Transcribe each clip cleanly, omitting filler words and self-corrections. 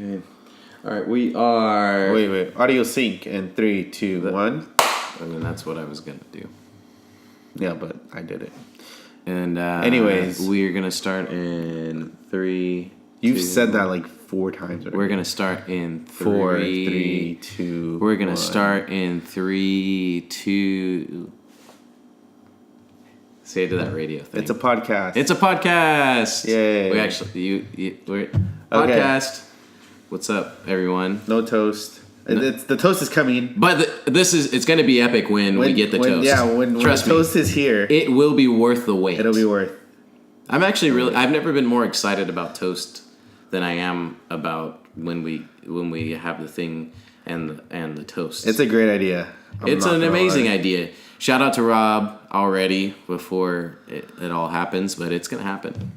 Okay. All right, we are... Wait. Audio sync in 3, 2, 1. I mean, that's what I was going to do. Yeah, but I did it. And anyways, we're going to start in 3... You've said that like 4 times already. We're going to start in 4, 3, 2, We're going to start in 3, 2... Say it to that radio thing. It's a podcast. It's a podcast. Yay. We actually, we're podcast. What's up, everyone? No toast. The toast is coming. But it's going to be epic when we get the toast. Yeah, when the toast is here. It will be worth the wait. It'll be worth. I've never been more excited about toast than I am about when we have the thing and the toast. It's a great idea. It's an amazing idea. Shout out to Rob already before it all happens, but it's going to happen.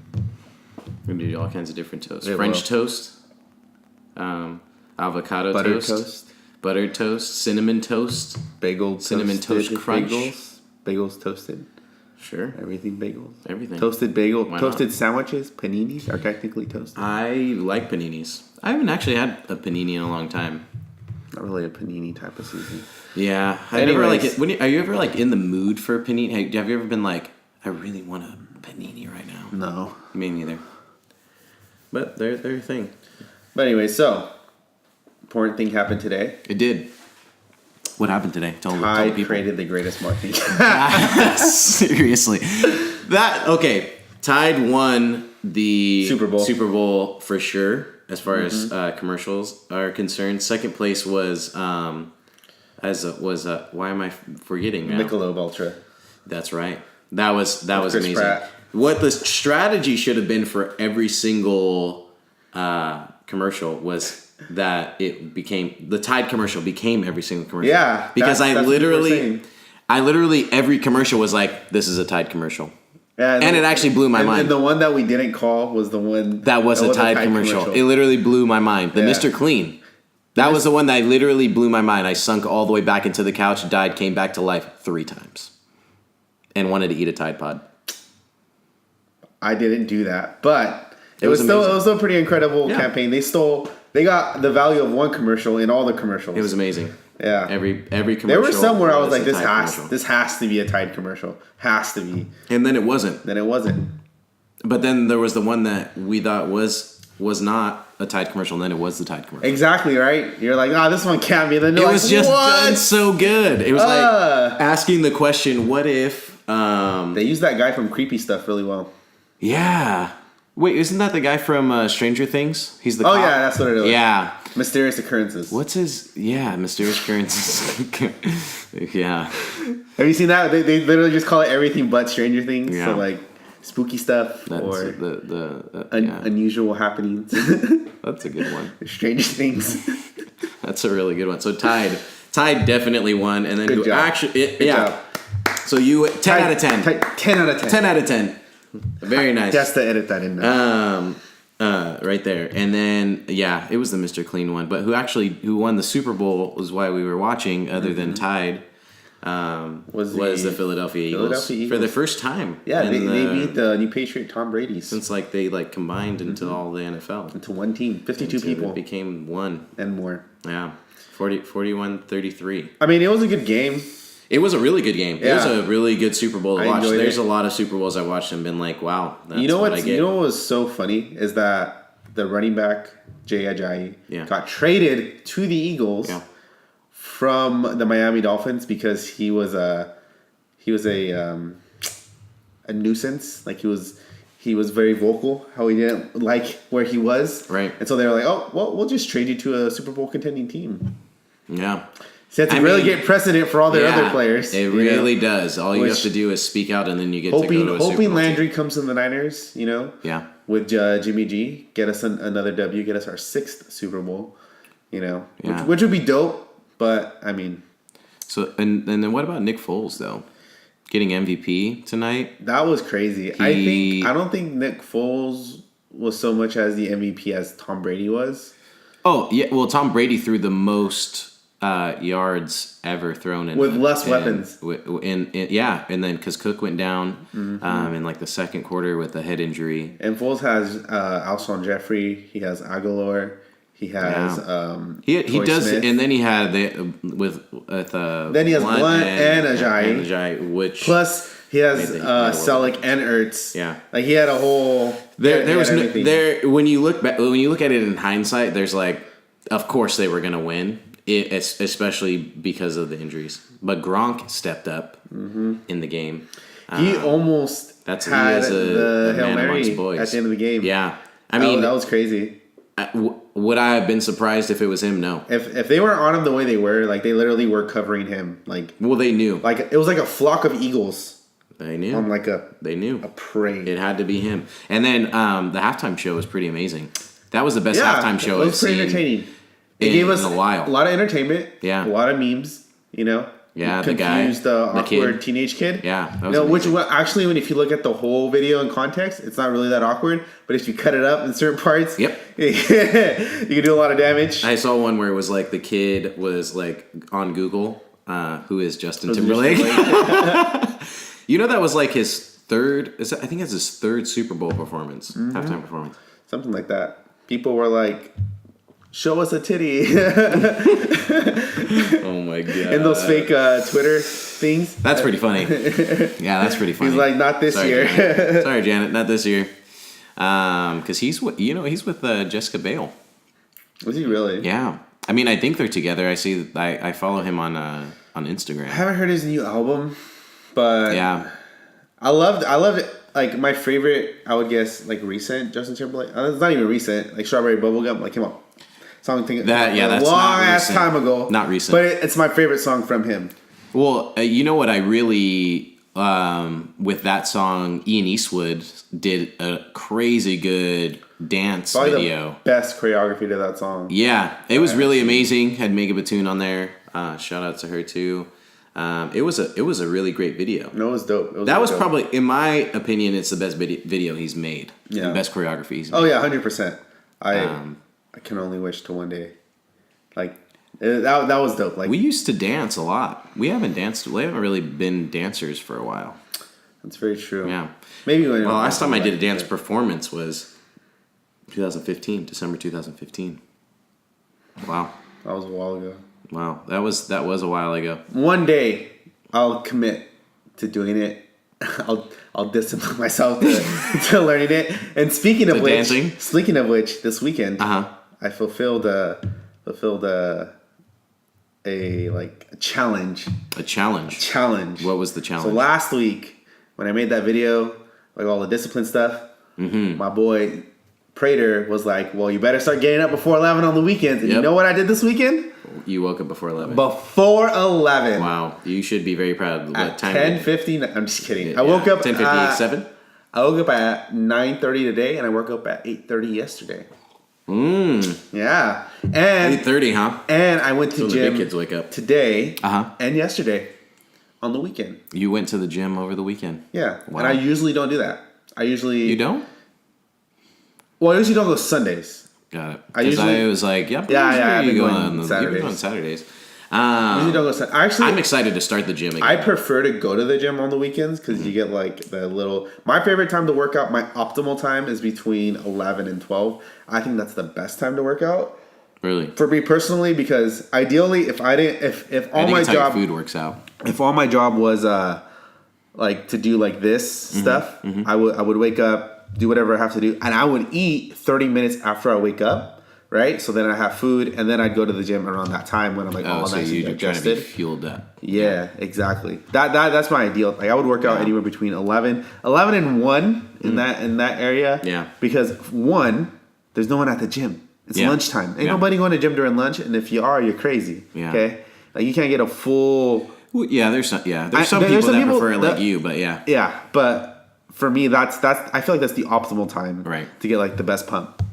We're going to do all kinds of different toasts. French toast, avocado toast, buttered toast, cinnamon toast, cinnamon toast crunch. Bagels toasted. Sure. Everything bagels. Everything. Toasted bagel. Toasted sandwiches. Paninis are technically toasted. I like paninis. I haven't actually had a panini in a long time. Not really a panini type of season. Yeah. I never like it. Are you ever like in the mood for a panini? Have you ever been like, I really want a panini right now? No. Me neither. But they're a thing. But anyway, so important thing happened today. It did. What happened today? Tell the people. Tide created the greatest marketing. Seriously. Tide won the Super Bowl for sure, as far as commercials are concerned. Second place was why am I forgetting now? Michelob Ultra. That's right. That was amazing. Pratt. What the strategy should have been for every single commercial was that the Tide commercial became every single commercial. Yeah, because I literally every commercial was like, this is a Tide commercial. Yeah, and it actually blew my mind. And the one that we didn't call was the one that was a Tide commercial. It literally blew my mind. The Mr. Clean. That was the one that literally blew my mind. I sunk all the way back into the couch, died, came back to life 3 times, and wanted to eat a Tide Pod. I didn't do that, but it was still a pretty incredible campaign. They got the value of one commercial in all the commercials. It was amazing. Yeah. Every commercial. There was somewhere I was like, this has to be a Tide commercial. Has to be. And then it wasn't. But then there was the one that we thought was not a Tide commercial, and then it was the Tide commercial. Exactly, right? You're like, this one can't be. Then it was just done so good. It was like asking the question, what if... they used that guy from Creepy Stuff really well. Yeah. Wait, isn't that the guy from Stranger Things? He's the cop? Yeah, that's what it is. Yeah. Mysterious Occurrences. What's his... Yeah, Mysterious Occurrences. Yeah. Have you seen that? They literally just call it everything but Stranger Things. Yeah. So, like, spooky stuff or unusual happenings. That's a good one. Stranger Things. That's a really good one. So, Tide definitely won. And then good job. Good job. So, you... 10 out of 10. 10 out of 10. 10 out of 10. Very nice. Just to edit that in there. Right there. And then, it was the Mr. Clean one. But who won the Super Bowl was why we were watching, other than Tide, was the Philadelphia Eagles. For the first time. Yeah, they beat the New Patriot Tom Brady. Since they combined into all the NFL. Into one team. 52 people. It became one. And more. Yeah. 41-33. I mean, it was a good game. It was a really good game. Yeah. It was a really good Super Bowl to watch. There's a it. lot of Super Bowls I watched and been like, wow, that's you know what I get. You know what was so funny is that the running back, Jay Ajayi, got traded to the Eagles from the Miami Dolphins because he was a nuisance. Like he was very vocal how he didn't like where he was. Right. And so they were like, oh, well, we'll just trade you to a Super Bowl contending team. Yeah. So you have to get precedent for all their other players. It really does. All you have to do is speak out, and then you get to go to a Super Bowl hoping Landry comes in the Niners, Yeah. With Jimmy G, get us another W, get us our 6th Super Bowl, which would be dope. But I mean, so and then what about Nick Foles though? Getting MVP tonight? That was crazy. I don't think Nick Foles was so much as the MVP as Tom Brady was. Oh yeah, well Tom Brady threw the most yards ever thrown in with less weapons. And then because Cook went down in like the second quarter with a head injury. And Foles has Alshon Jeffrey. He has Aguilar. He has he does, Smith. and then he had then he has Blunt and Ajayi, which plus he has Selleck and Ertz. Yeah, like he had a whole. There was when you look at it in hindsight, there's like, of course they were gonna win, especially because of the injuries. But Gronk stepped up in the game. He almost had the Hail Mary at the end of the game. Yeah, I mean that was crazy. Would I have been surprised if it was him? No. If they weren't on him the way they were, like they literally were covering him, like they knew, like it was like a flock of eagles. They knew on they knew a parade. It had to be him. And then the halftime show was pretty amazing. That was the best halftime show. It was pretty entertaining. It gave us a while. A lot of entertainment. Yeah, a lot of memes. You know. Yeah, confused, the awkward teenage kid. Yeah, that was actually, if you look at the whole video in context, it's not really that awkward. But if you cut it up in certain parts, you can do a lot of damage. I saw one where it was like the kid was like on Google, who is Justin Timberlake. You know, that was like his third. I think it's his third Super Bowl performance, halftime performance, something like that. People were like, show us a titty. Oh my god. And those fake Twitter things. That's pretty funny. Yeah, that's pretty funny. He's like, not this year. Janet. Sorry, Janet, not this year. Because he's with Jessica Biel. Was he really? Yeah. I mean, I think they're together. I follow him on Instagram. I haven't heard his new album, but yeah, I loved it. Like my favorite, I would guess, like recent Justin Timberlake. It's not even recent. Like Strawberry Bubblegum. Like came out. Song thing that's long ass time ago. Not recent, but it's my favorite song from him. Well, you know what? I really with that song, Ian Eastwood did a crazy good dance video. The best choreography to that song. Yeah, it was really amazing. Had Mega Batoon on there. Shout out to her too. It was a really great video. No, it was dope. That was probably, in my opinion, it's the best video he's made. Yeah, the best choreography he's made. Oh yeah, 100%. I can only wish to one day, like that was dope. Like we used to dance a lot. We haven't really been dancers for a while. That's very true. Yeah, maybe when. Well, last time I did a dance performance was 2015, December 2015. Wow, that was a while ago. Wow, that was a while ago. One day, I'll commit to doing it. I'll discipline myself to learning it. And speaking of which, this weekend, I fulfilled a challenge. A challenge. What was the challenge? So last week, when I made that video, like all the discipline stuff, my boy Prater was like, "Well, you better start getting up before 11 on the weekends." And you know what I did this weekend? You woke up before 11. Before 11. Wow, you should be very proud. What time? 10:50. I'm just kidding. I woke up 10:57. I woke up at 9:30 today, and I woke up at 8:30 yesterday. Yeah, and 8:30, huh? And I went to the gym. Big kids wake up today. And yesterday, on the weekend. You went to the gym over the weekend. Yeah, and I usually don't do that. You don't? Well, I usually don't go Sundays. Got it. Because I was like, yeah. I've been going on Saturdays. You've been on Saturdays. Usually don't go Sundays. Actually, I'm excited to start the gym again. I prefer to go to the gym on the weekends because you get like the little. My favorite time to work out, my optimal time is between 11 and 12. I think that's the best time to work out. Really? For me personally, because ideally, if all my job food works out. If all my job was like to do like this stuff, I would wake up, do whatever I have to do, and I would eat 30 minutes after I wake up, right? So then I have food, and then I'd go to the gym around that time when I'm like all nice and digested. Trying to be fueled up. Yeah, exactly. That's my ideal. Like I would work out anywhere between 11 and 1 in that area. Yeah. Because 1, there's no one at the gym. It's lunchtime. Ain't nobody going to gym during lunch, and if you are, you're crazy. Yeah. Okay? Like you can't get a full. Well, there's some people that prefer it like you, but yeah. Yeah, but for me, that's I feel like that's the optimal time, to get like the best pump.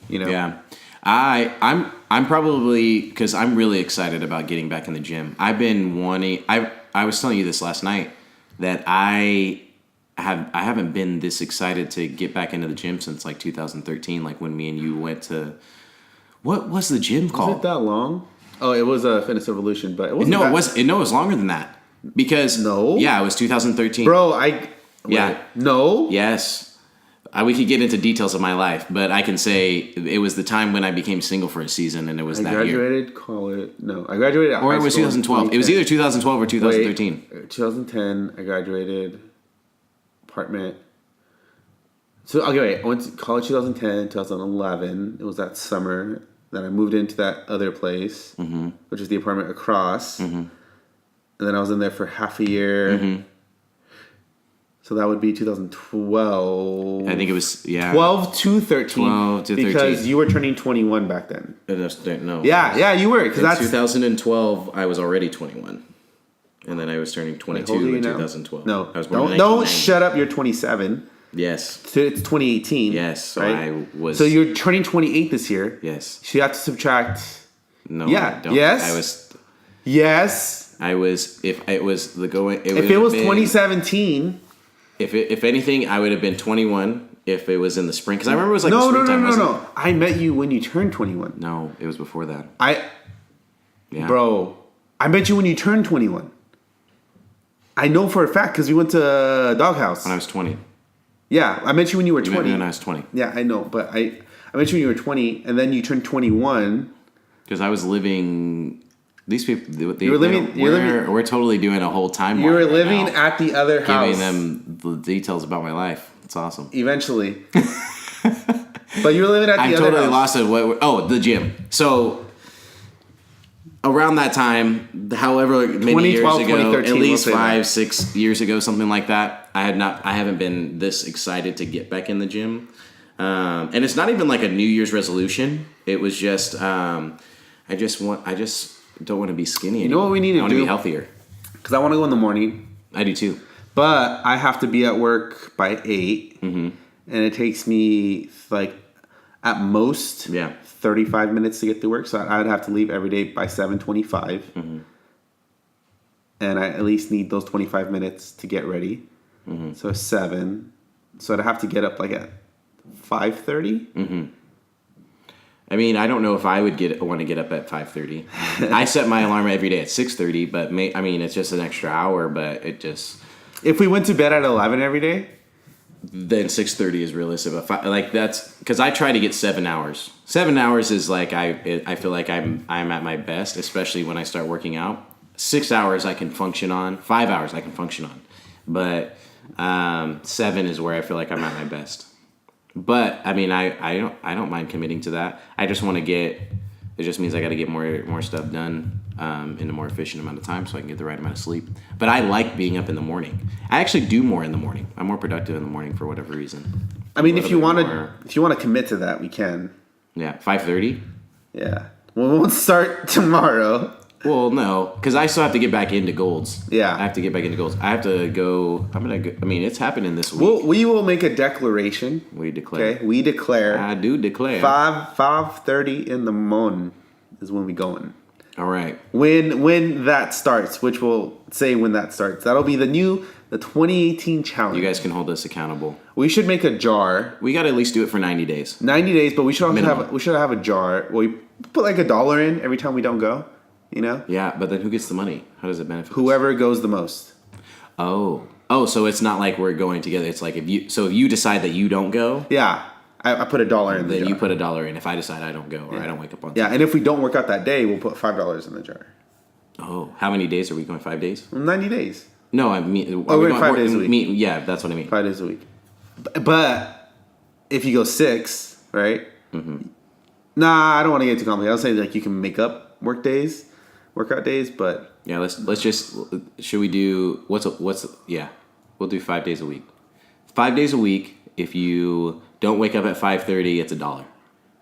You know. Yeah, I'm probably because I'm really excited about getting back in the gym. I've been wanting. I was telling you this last night that I haven't been this excited to get back into the gym since like 2013. Like when me and you went to. What was the gym called? Was it that long? Oh, it was a Fitness Evolution, but it wasn't. No, it was longer than that. Because it was 2013. Bro, No. No. Yes. we could get into details of my life, but I can say it was the time when I became single for a season, and it was that year. I graduated college. No, I graduated. Or it was 2012. It was either 2012 or 2013. Wait, 2010. I graduated. Apartment. So okay, wait. I went to college 2010, 2011. It was that summer. Then I moved into that other place, which is the apartment across. And then I was in there for half a year. So that would be 2012. I think it was, 12 to 13. 12 to 13. Because you were turning 21 back then. No. Yeah, you were. In 2012, I was already 21. And then I was turning 22 in 2012. No. I was born don't shut up. You're 27. Yes. So it's 2018. Yes. So right? I was. So you're turning 28 this year. Yes. So you have to subtract. No. Yeah. I don't. Yes. I was. Yes. I was. If it was the going. If it was 2017. If anything, I would have been 21 if it was in the spring. Because I remember it was like springtime. No. I met you when you turned 21. No, it was before that. Bro, I met you when you turned 21. I know for a fact because we went to Doghouse. When I was 20. Yeah, I met you when you were 20. Met me when I was 20. Yeah, I know, but I met you when you were 20, and then you turned 21. Because I was living. These people, we're totally doing a whole timeline. You were living at the other house. Giving them the details about my life. It's awesome. Eventually. But you were living at the other house. I totally lost it. The gym. So, around that time, however many years ago, at least 5-6 years ago, something like that, I haven't been this excited to get back in the gym. And it's not even like a New Year's resolution. It was just, I just don't want to be skinny anymore. You know what we need to do? I want to be healthier. Because I want to go in the morning. I do too. But I have to be at work by 8. And it takes me like at most 35 minutes to get to work. So I'd have to leave every day by 7:25. And I at least need those 25 minutes to get ready. So 7. So I'd have to get up like at 5:30. I mean, I don't know if I would want to get up at 5:30. I set my alarm every day at 6:30, but it's just an extra hour. But it just if we went to bed at 11 every day, then 6:30 is realistic. But that's because I try to get 7 hours. 7 hours is like I feel like I'm at my best, especially when I start working out. 6 hours I can function on. 5 hours I can function on, but 7 is where I feel like I'm at my best. But I mean, I don't mind committing to that. I just want to get. It just means I got to get more stuff done in a more efficient amount of time, so I can get the right amount of sleep. But I like being up in the morning. I actually do more in the morning. I'm more productive in the morning for whatever reason. I mean, if you want to commit to that, we can. Yeah, 5:30. Yeah, we won't start tomorrow. Well, no, because I still have to get back into Golds. Yeah. I have to get back into Golds. I have to go. I mean, it's happening this week. We will make a declaration. We declare. Okay, we declare. I do declare. 5:30 in the morning is when we going. All right. When that starts, which we'll say when that starts. That'll be the 2018 challenge. You guys can hold us accountable. We should make a jar. We got to at least do it for 90 days. 90 days, but we should also have a jar where we put like $1 in every time we don't go. You know? Yeah, but then who gets the money? How does it benefit? Whoever goes the most. Oh, so it's not like we're going together. It's like if you decide that you don't go. Yeah, I put $1 in. Then you put $1 in. If I decide I don't go or I don't wake up on. Yeah, and if we don't work out that day, we'll put $5 in the jar. Oh, how many days are we going? 5 days? 90 days. No, I mean. We're going 5 days a week. Yeah, that's what I mean. 5 days a week. But if you go 6, right? Nah, I don't want to get too complicated. I was saying like you can make up workout days, but yeah, let's just should we do we'll do 5 days a week. 5 days a week. If you don't wake up at 5:30, it's $1.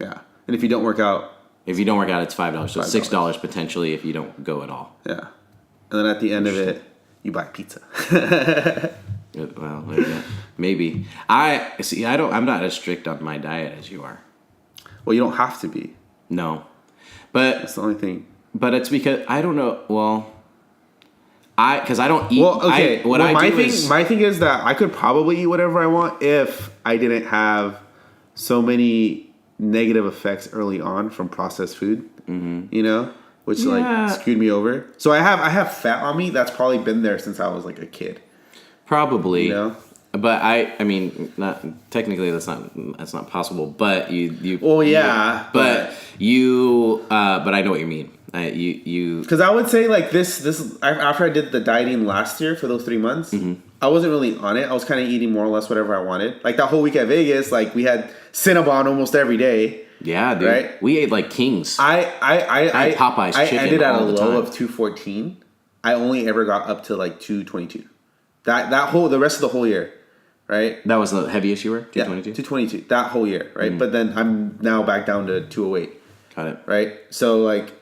Yeah, and if you don't work out, it's $5. So $6 potentially if you don't go at all. Yeah, and then at the end of it, you buy pizza. Well, maybe I'm not as strict on my diet as you are. Well, you don't have to be. No, but that's the only thing. But it's because I don't know. Well, because I don't eat. Well, okay. My thing is that I could probably eat whatever I want if I didn't have so many negative effects early on from processed food. You know, which like screwed me over. So I have fat on me that's probably been there since I was like a kid. Probably. You know? But I mean, not technically that's not possible. But you. Well, yeah. But I know what you mean. You. Because I would say like this after I did the dieting last year for those 3 months, I wasn't really on it. I was kind of eating more or less whatever I wanted. Like that whole week at Vegas, like we had Cinnabon almost every day. Yeah, dude. Right? We ate like kings. I had Popeye's chicken. I ended at a low time. of 214. I only ever got up to like 222. The rest of the whole year. Right? That was the heaviest you were? 222? Yeah, 222. That whole year, right? But then I'm now back down to 208. Got it. Right? So, like,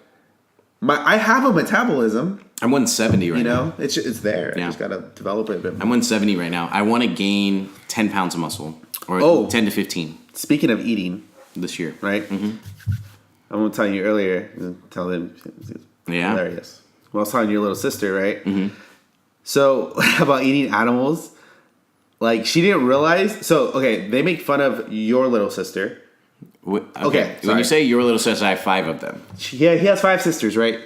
I have a metabolism. I'm 170 right now. It's there. Yeah. I just got to develop it a bit more. I'm 170 right now. I want to gain 10 pounds of muscle. Or 10 to 15. Speaking of eating. This year. Right? Mm-hmm. I'm going to tell you earlier. Tell them. Yeah. Hilarious. Well, I was telling your little sister, right? Mm-hmm. So, about eating animals. Like, she didn't realize... So, okay, they make fun of your little sister. Okay. When you say your little sister, I have 5 of them. Yeah, he has 5 sisters, right?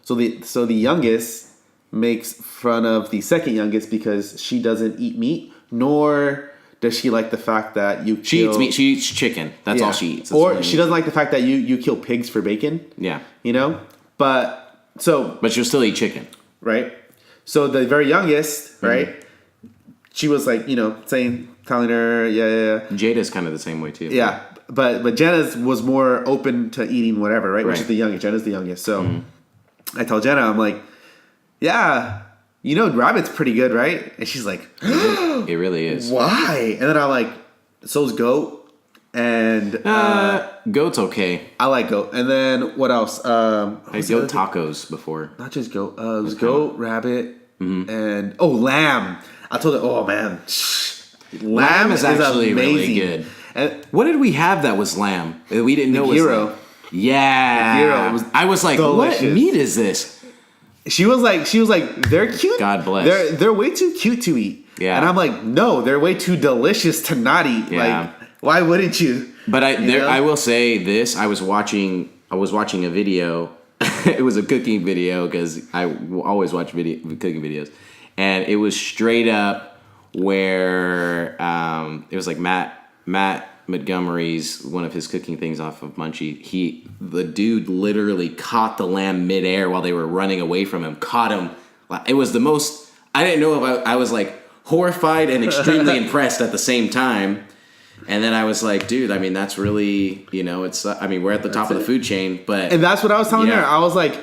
So the youngest makes fun of the second youngest because she doesn't eat meat, nor does she like the fact that you She eats meat. She eats chicken. That's all she eats. Or she doesn't like the fact that you kill pigs for bacon. Yeah. You know? But she'll still eat chicken. Right? So the very youngest, right? She was like, telling her, yeah. Jada's kind of the same way too. Yeah, but Jenna's was more open to eating whatever, right? Which is the youngest. Jenna's the youngest. So I tell Jenna, I'm like, yeah, rabbit's pretty good, right? And she's like, it really is. Why? And then I'm like, so's goat. And goat's okay. I like goat. And then what else? I goat tacos before. Not just goat. It was goat, rabbit, and lamb. I told her, oh man, lamb is actually really good. And what did we have that was lamb? We didn't know it was lamb. Yeah, I was like, delicious. What meat is this? She was like, they're cute. God bless. They're way too cute to eat. Yeah, and I'm like, no, they're way too delicious to not eat. Yeah. Like, why wouldn't you? But I will say this: I was watching a video. It was a cooking video because I always watch cooking videos, and it was straight up where it was like Matt Montgomery's one of his cooking things off of Munchie. The dude literally caught the lamb midair while they were running away from him. Caught him. It was the most. I didn't know if I was like horrified and extremely impressed at the same time. And then I was like, dude, I mean, that's really, it's, we're at the top of the food chain, but. And that's what I was telling her. I was like,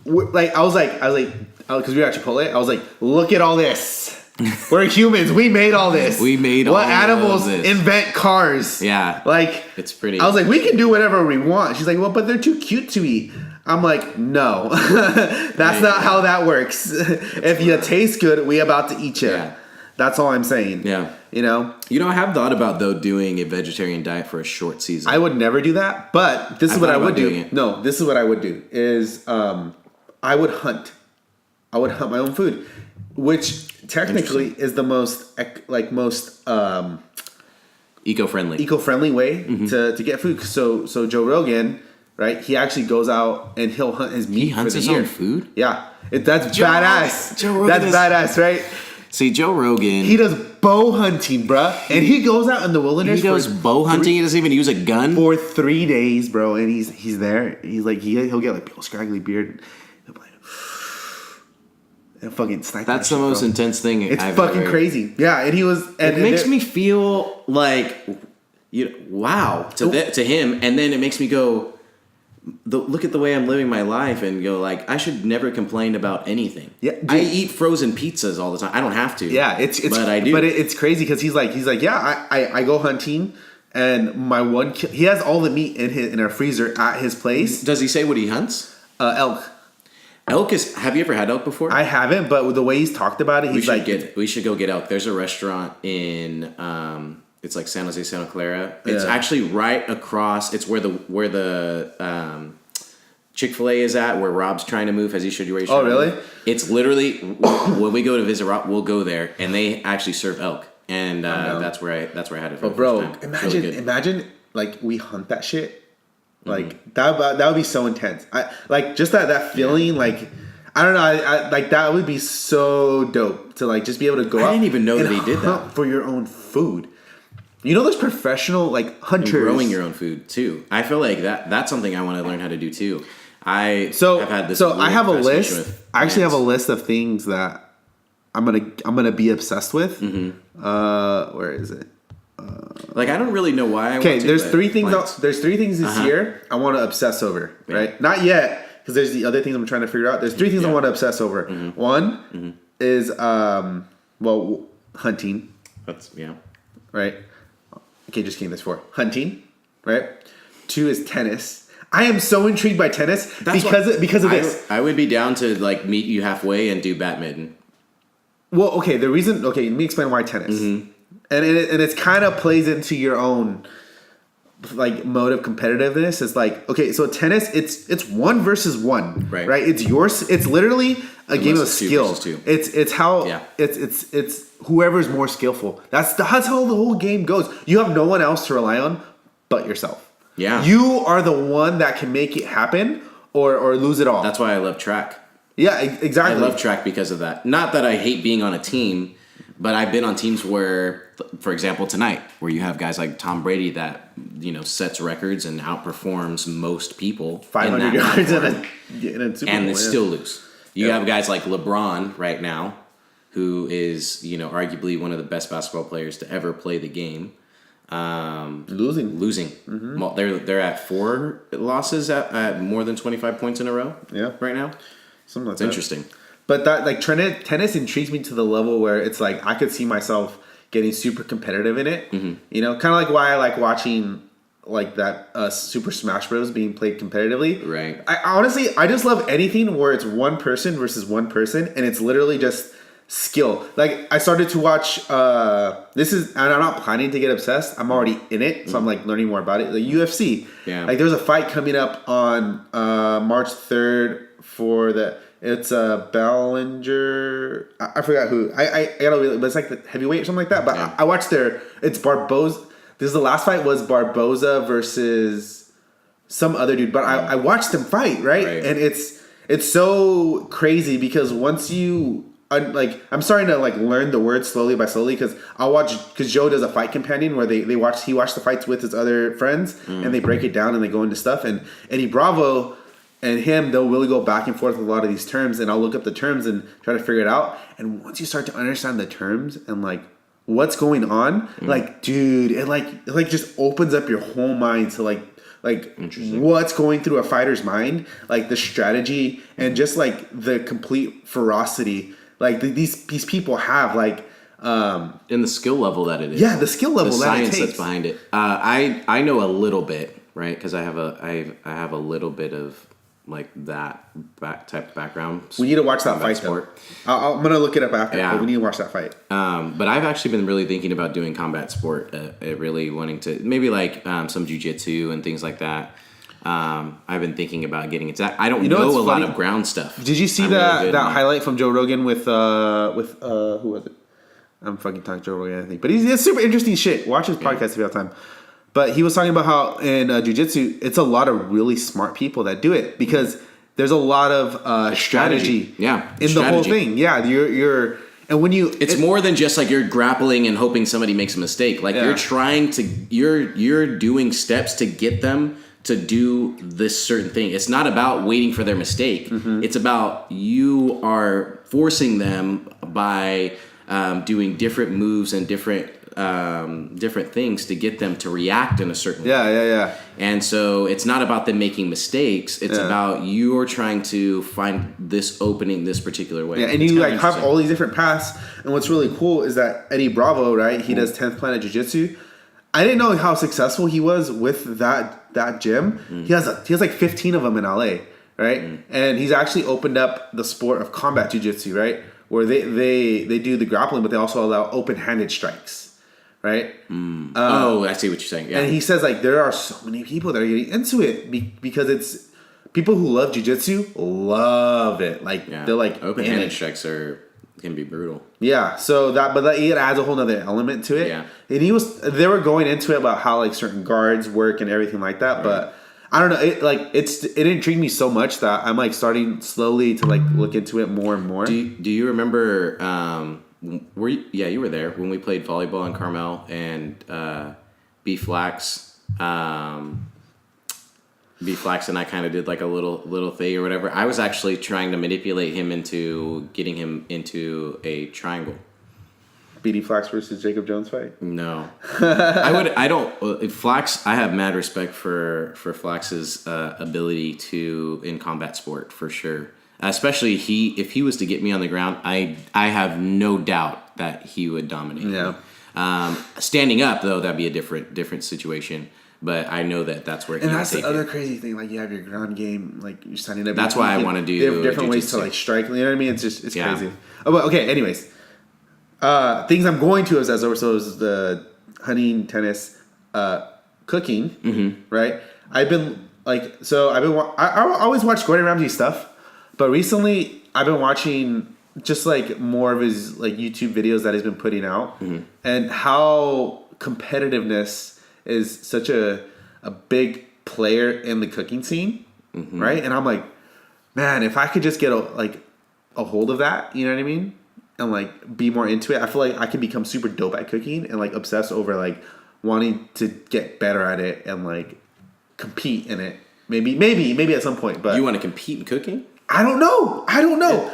because we were at Chipotle, I was like, look at all this. We're humans. We made all this. What animals invent cars? Yeah. Like, it's pretty. I was like, we can do whatever we want. She's like, well, but they're too cute to eat. I'm like, no, that's not how that works. If you taste good, we about to eat you. Yeah. That's all I'm saying. Yeah. I have thought about, though, doing a vegetarian diet for a short season. I would never do that, but this is what I would do. No, this is what I would do is I would hunt. I would hunt my own food, which technically is the most eco-friendly way to get food. So Joe Rogan, right? He actually goes out and he'll hunt his meat. He hunts his own food? Yeah. That's badass. Joe Rogan That's badass, right? See, Joe Rogan... He does bow hunting, bruh. And he goes out in the wilderness. He goes bow hunting? He doesn't even use a gun? For 3 days, bro. And he's there. He's like... He'll get like a scraggly beard. He'll be like... And fucking snipe That's the most intense thing I've fucking ever... crazy. Yeah, and he was... And it makes me feel like... wow. To him. And then it makes me go... look at the way I'm living my life and go like, I should never complain about anything. Yeah, dude. I eat frozen pizzas all the time. I don't have to. Yeah, but I do. But it's crazy because he's like, yeah, I go hunting and my he has all the meat in our freezer at his place. Does he say what he hunts? Elk. Elk is. Have you ever had elk before? I haven't, but the way he's talked about it, we should go get elk. There's a restaurant in. It's like San Jose, Santa Clara. It's actually right across. It's where the Chick-fil-A is at, where Rob's trying to move. Has he showed you where he's trying to move? It's literally when we go to visit Rob, we'll go there, and they actually serve elk, and that's where I had it. For the first time. Imagine like we hunt that shit. Like that would be so intense. I like just that feeling. Like I don't know. I like that would be so dope to like just be able to go out. I didn't even know that he did that for your own food. You know, there's professional like hunters and growing your own food too. I feel like that's something I want to learn how to do too. I have a list. I actually have a list of things that I'm gonna be obsessed with. Where is it? Like I don't really know why. There's three things. There's three things this year I want to obsess over. Yeah. Right? Not yet, because there's the other things I'm trying to figure out. There's three things I want to obsess over. One is hunting. That's right. Okay, just kidding. There's 4. Hunting. Right. 2 is tennis. I am so intrigued by tennis because of this. I would be down to like meet you halfway and do badminton. Well, okay. The reason. Okay, let me explain why tennis. And it kind of plays into your own like mode of competitiveness. It's like, okay, so tennis, it's 1 versus 1, right? It's yours. It's literally a game of skill. It's how it's whoever's more skillful. That's how the whole game goes. You have no one else to rely on but yourself. Yeah, you are the one that can make it happen or lose it all. That's why I love track. Yeah, exactly. I love track because of that. Not that I hate being on a team. But I've been on teams where, for example, tonight, where you have guys like Tom Brady that, sets records and outperforms most people. 500 yards in a Super Bowl. And they still lose. You have guys like LeBron right now, who is, arguably one of the best basketball players to ever play the game. Losing. Mm-hmm. Well, they're at 4 losses at more than 25 points in a row right now. Something like that. Interesting. But that like tennis intrigues me to the level where it's like I could see myself getting super competitive in it. Kind of like why I like watching like that Super Smash Bros. Being played competitively. Right. I just love anything where it's one person versus one person and it's literally just skill. Like I started to watch. And I'm not planning to get obsessed. I'm already in it, so I'm like learning more about it. The UFC. Yeah. Like there's a fight coming up on March 3rd for the. It's Ballinger. I forgot who. I gotta. But it's like the heavyweight or something like that. But I watched it's Barboza. This is the last fight was Barboza versus some other dude. But I watched them fight right, and it's so crazy because once you I'm starting to like learn the words slowly because I'll watch because Joe does a fight companion where he watched the fights with his other friends and they break it down and they go into stuff and Eddie Bravo. And they'll really go back and forth with a lot of these terms, and I'll look up the terms and try to figure it out. And once you start to understand the terms and like what's going on, like dude, it just opens up your whole mind to like what's going through a fighter's mind, like the strategy and just like the complete ferocity, like these people have like. And the skill level that it is. Yeah, the skill level the that science it takes. That's behind it. I know a little bit, right? Because I have a little bit of. Like that type of background. We need to watch that fight sport. I'm gonna look it up after. Yeah. But we need to watch that fight. But I've actually been really thinking about doing combat sport. Really wanting to maybe like some jiu-jitsu and things like that. I've been thinking about getting into that. I don't know a lot of ground stuff. Did you see that highlight from Joe Rogan with who was it? I'm fucking talking Joe Rogan, I think. But he's super interesting shit. Watch his podcast if you have time. But he was talking about how in jiu-jitsu, it's a lot of really smart people that do it because there's a lot of strategy in the whole thing. Yeah, you're and when you it's more than just like you're grappling and hoping somebody makes a mistake. Like you're trying to you're doing steps to get them to do this certain thing. It's not about waiting for their mistake. It's about you are forcing them by doing different moves and different things to get them to react in a certain way. Yeah. And so it's not about them making mistakes. It's about you're trying to find this opening this particular way. Yeah, and you like have all these different paths. And what's really cool is that Eddie Bravo, right? He does 10th Planet Jiu-Jitsu. I didn't know how successful he was with that gym. He has like 15 of them in LA, right? And he's actually opened up the sport of combat jiu-jitsu, right? Where they do the grappling, but they also allow open-handed strikes. Right? I see what you're saying. Yeah. And he says like there are so many people that are getting into it because it's people who love jiu-jitsu love it. Like they're like open-handed strikes can be brutal. Yeah. So it adds a whole nother element to it. Yeah. And they were going into it about how like certain guards work and everything like that. Right. But I don't know. It intrigued me so much that I'm like starting slowly to like look into it more and more. Do you remember? You were there when we played volleyball in Carmel and B Flax. B Flax and I kind of did like a little thing or whatever. I was actually trying to manipulate him into getting him into a triangle. BD Flax versus Jacob Jones fight? No. Flax, I have mad respect for Flax's ability in combat sport, for sure. Especially if he was to get me on the ground, I have no doubt that he would dominate me. Standing up, though, that'd be a different situation. But I know that's where. And that's the other crazy thing. Like, you have your ground game. Like, you're standing up. That's why I want to do different ways to like strike. You know what I mean? It's crazy. Oh, but okay. Anyways, things I'm going to obsess over. So is the hunting, tennis, cooking. Right. I always watch Gordon Ramsay stuff, but recently I've been watching just like more of his like YouTube videos that he's been putting out, and how competitiveness is such a big player in the cooking scene, right? And I'm like, man, if I could just get a hold of that, you know what I mean, and like be more into it, I feel like I could become super dope at cooking and like obsess over like wanting to get better at it and like compete in it. Maybe at some point. But you want to compete in cooking? I don't know.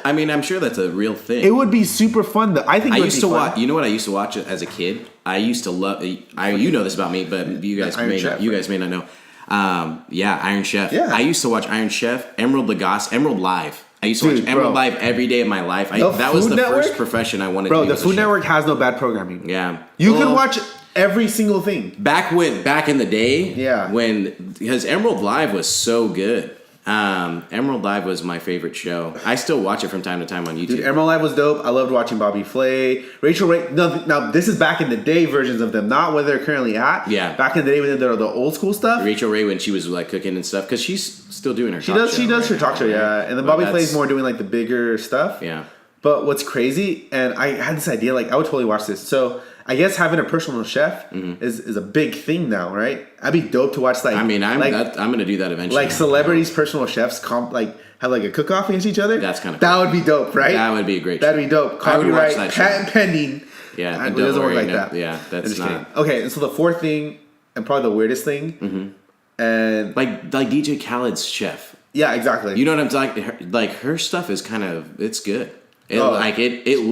I mean, I'm sure that's a real thing. It would be super fun. Though. I used to watch. You know what I used to watch as a kid? I used to love. You know this about me, but you guys may not know. Iron Chef. Yeah. I used to watch Iron Chef, Emerald Lagasse, Emerald Live. I used to watch Emerald Live every day of my life. That was the first profession I wanted to do. Bro, the Food Network has no bad programming. Yeah. You can watch every single thing. Back in the day, because Emerald Live was so good. Emerald Live was my favorite show. I still watch it from time to time on YouTube. Dude, Emerald Live was dope. I loved watching Bobby Flay, Rachel Ray. Now this is back in the day versions of them, not where they're currently at. Yeah, back in the day when they're the old school stuff. Rachel Ray when she was like cooking and stuff, because she's still doing her. She does her talk show, yeah. And then Bobby Flay's more doing like the bigger stuff. Yeah. But what's crazy, and I had this idea, like I would totally watch this. So I guess having a personal chef is a big thing now, right? I'd be dope to watch. Like, I mean, I'm gonna do that eventually. Like celebrities, personal chefs, have like a cook off against each other. That's kind of that would be dope, right? That would be a great. That'd be dope. Copyright, patent pending. Yeah, it doesn't work like that. Yeah, that's not. Okay, and so the fourth thing, and probably the weirdest thing, and like DJ Khaled's chef. Yeah, exactly. You know what I'm talking? Like her stuff is it's good. It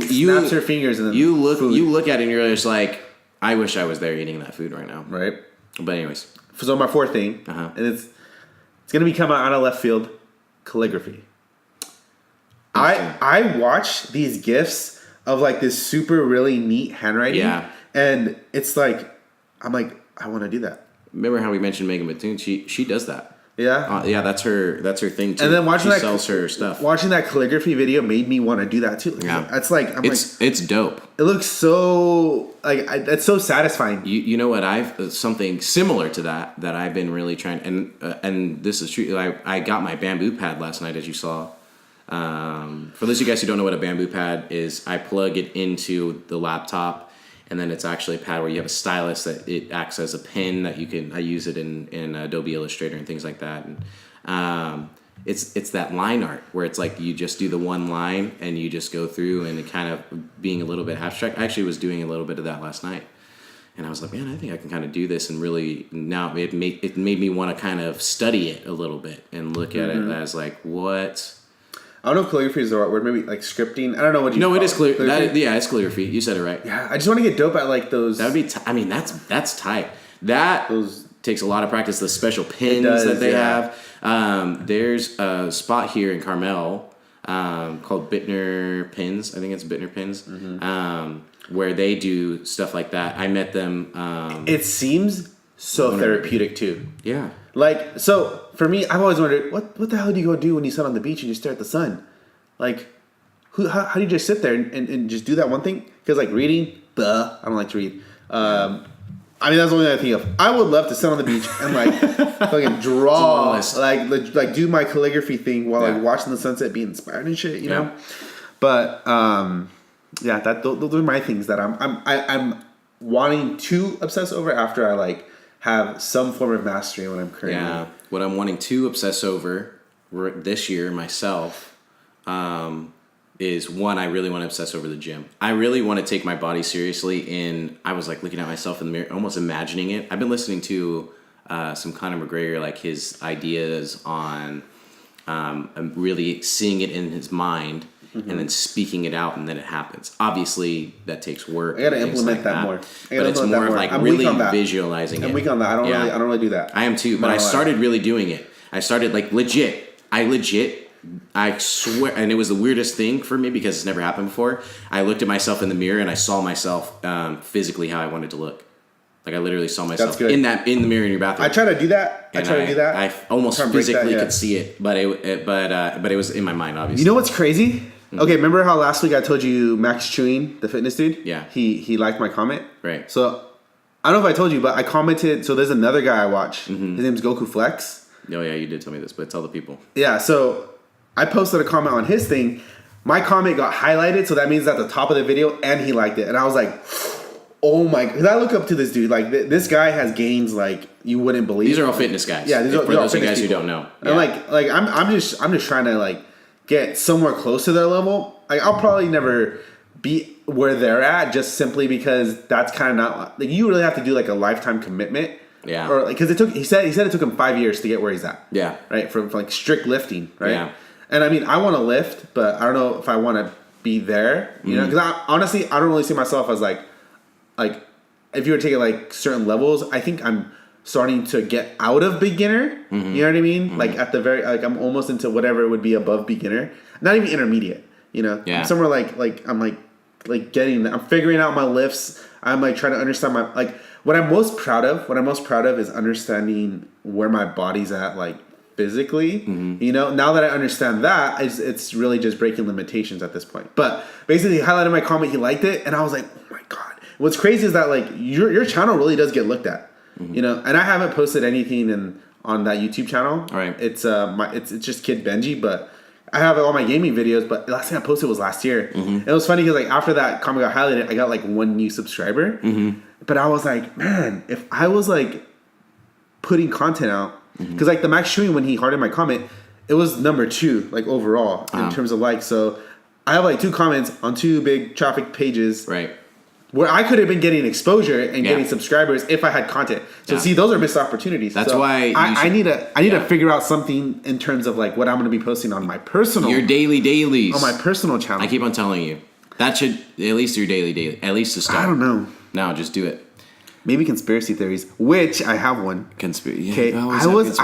snaps her fingers and then you look at it and you're just like, I wish I was there eating that food right now. Right. But anyways, so my fourth thing, and it's gonna be coming out of left field, calligraphy. I watch these GIFs of like this super really neat handwriting, and it's like I'm like I want to do that. Remember how we mentioned Megan Batoon? She does that. Yeah, that's her thing too. And then she sells her stuff. Watching that calligraphy video made me want to do that too. Yeah, it's like it's dope. It looks so it's so satisfying. You know what? Something similar to that I've been really trying, and this is true. I got my bamboo pad last night, as you saw. For those of you guys who don't know what a bamboo pad is, I plug it into the laptop. And then it's actually a pad where you have a stylus that it acts as a pen that I use it in Adobe Illustrator and things like that. And it's that line art where it's like you just do the one line and you just go through and it kind of being a little bit abstract. I actually was doing a little bit of that last night. And I was like, man, I think I can kind of do this and really now it made me want to kind of study it a little bit and look at it as like what. I don't know if calligraphy is the right word. Maybe like scripting. I don't know what you. No, it is calligraphy. It's calligraphy. You said it right. Yeah, I just want to get dope at like those. That would be. That's tight. That takes a lot of practice. The special pins that they have. There's a spot here in Carmel called Bittner Pins. I think it's Bittner Pins. Where they do stuff like that. I met them. It seems so therapeutic too. Yeah. Like, so for me, I've always wondered, what the hell do you go do when you sit on the beach and you stare at the sun? Like, how do you just sit there and just do that one thing? Because like reading, I don't like to read. I mean, that's the only thing I think of. I would love to sit on the beach and like fucking draw, like do my calligraphy thing while like watching the sunset, be inspired and shit, you know? But those are my things that I'm wanting to obsess over after I like have some form of mastery when I'm currently. Yeah. what I'm wanting to obsess over this year myself, is one, I really want to obsess over the gym. I really want to take my body seriously. I was like looking at myself in the mirror, almost imagining it. I've been listening to some Conor McGregor, like his ideas on really seeing it in his mind and then speaking it out, and then it happens. Obviously, that takes work. I got to implement that more. But it's more of like really visualizing it. I'm weak on that. I don't really do that. I am too, but I started really doing it. I started like I swear, and it was the weirdest thing for me because it's never happened before. I looked at myself in the mirror and I saw myself physically how I wanted to look. Like I literally saw myself in the mirror in your bathroom. I try to do that. I almost physically could see it, but it was in my mind, obviously. You know what's crazy? Mm-hmm. Okay, remember how last week I told you Max Chewing, the fitness dude? Yeah. He liked my comment. Right. So I don't know if I told you, but I commented. So there's another guy I watch. Mm-hmm. His name's Goku Flex. Oh yeah, you did tell me this, but tell the people. Yeah. So I posted a comment on his thing. My comment got highlighted, so that means at the top of the video, and he liked it. And I was like, oh my, because I look up to this dude. Like, this guy has gains like you wouldn't believe. These are all fitness guys. Yeah, these are those guys people who don't know. Yeah. And like I'm just trying to like get somewhere close to their level. Like, I'll probably never be where they're at, just simply because that's kind of not like, you really have to do like a lifetime commitment. Yeah. Or like, because he said it took him 5 years to get where he's at. Yeah. Right. From like strict lifting. Right. Yeah. And I mean, I want to lift, but I don't know if I want to be there, you know, because honestly, I don't really see myself as like if you were taking like certain levels, I think I'm starting to get out of beginner. Mm-hmm. You know what I mean? Mm-hmm. Like at the very, like I'm almost into whatever would be above beginner, not even intermediate, you know, somewhere like I'm I'm figuring out my lifts. I'm like trying to understand what I'm most proud of is understanding where my body's at, like, physically. Mm-hmm. You know, now that I understand that, it's really just breaking limitations at this point. But basically, he highlighted my comment, he liked it, and I was like, oh my god. What's crazy is that like your channel really does get looked at. Mm-hmm. You know, and I haven't posted anything on that YouTube channel. Right. It's it's just Kid Benji, but I have all my gaming videos, but the last thing I posted was last year. Mm-hmm. And it was funny because like after that comment got highlighted, I got like 1 new subscriber. Mm-hmm. But I was like, man, if I was like putting content out, because like the Max Shui, when he hearted my comment, it was number 2 like overall in terms of likes. So I have like 2 comments on 2 big traffic pages, right, where I could have been getting exposure and getting subscribers if I had content. So see, those are missed opportunities. That's so why I need to figure out something in terms of like what I'm going to be posting on my personal, your dailies on my personal channel. I keep on telling you that should at least your daily, at least to start. I don't know. No, just do it. Maybe conspiracy theories, which I have one. Conspiracy. Okay, I was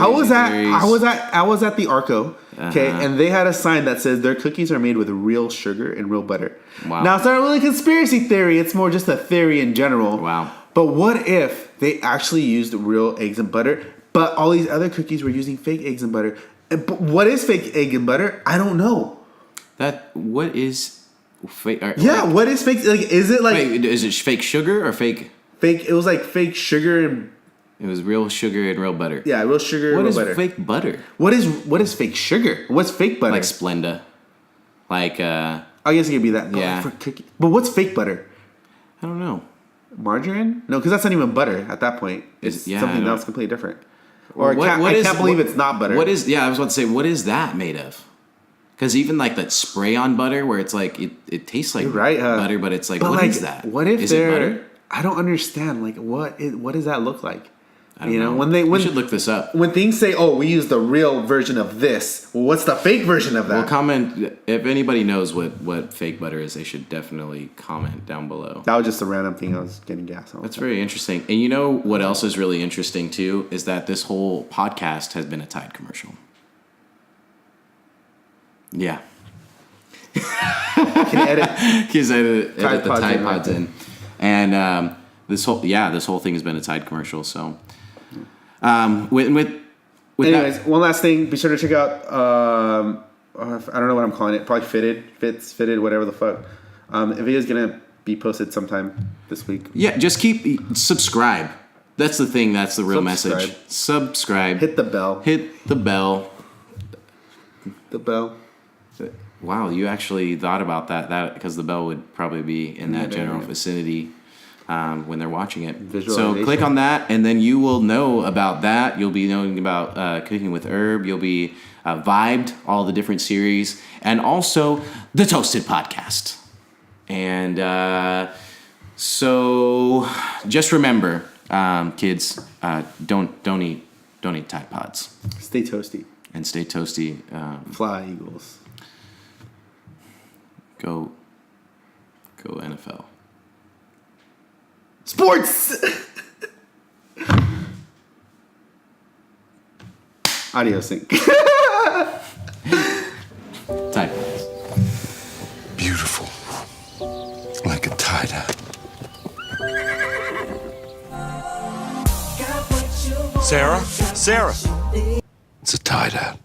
at the Arco. Okay, and they had a sign that says their cookies are made with real sugar and real butter. Wow. Now it's not really a conspiracy theory; it's more just a theory in general. Wow. But what if they actually used real eggs and butter, but all these other cookies were using fake eggs and butter? But what is fake egg and butter? I don't know. What is fake? What is fake? Like, is it like? Wait, is it fake sugar or fake? Fake. It was like fake sugar and. It was real sugar and real butter. Yeah, real sugar and real butter. What is fake butter? What is fake sugar? What's fake butter? Like Splenda. Like I guess it could be that. Yeah. For cookie. But what's fake butter? I don't know. Margarine? No, because that's not even butter at that point. It's something else completely different. Or I can't believe it's not butter. I was about to say, what is that made of? Because even like that spray on butter where it's like it tastes like butter, but it's like, what is that? What if is it butter? I don't understand. Like, what does that look like? I don't know. We should look this up. When things say, "Oh, we use the real version of this," well, what's the fake version of that? Well, comment if anybody knows what fake butter is. They should definitely comment down below. That was just a random thing. I was getting gas on. That's very interesting. And you know what else is really interesting too is that this whole podcast has been a Tide commercial. Yeah. Can edit. Because edit the Tide Pods in. And this whole thing has been a Tide commercial. So. Anyways, one last thing. Be sure to check out. I don't know what I'm calling it. Probably fitted, whatever the fuck. The video is gonna be posted sometime this week. Yeah, just subscribe. That's the thing. That's the real message. Subscribe. Hit the bell. The bell. Wow, you actually thought about that because the bell would probably be in that general vicinity. when they're watching it. So click on that, and then you will know about that. You'll be knowing about Cooking with Herb. You'll be vibed, all the different series, and also the Toasted podcast. And so just remember, kids, don't eat Tide Pods. Stay toasty. And stay toasty. Fly, Eagles. Go NFL. Sports! Audio sync. Tide. Beautiful. Like a tide hat. Sarah? Sarah! It's a tide hat.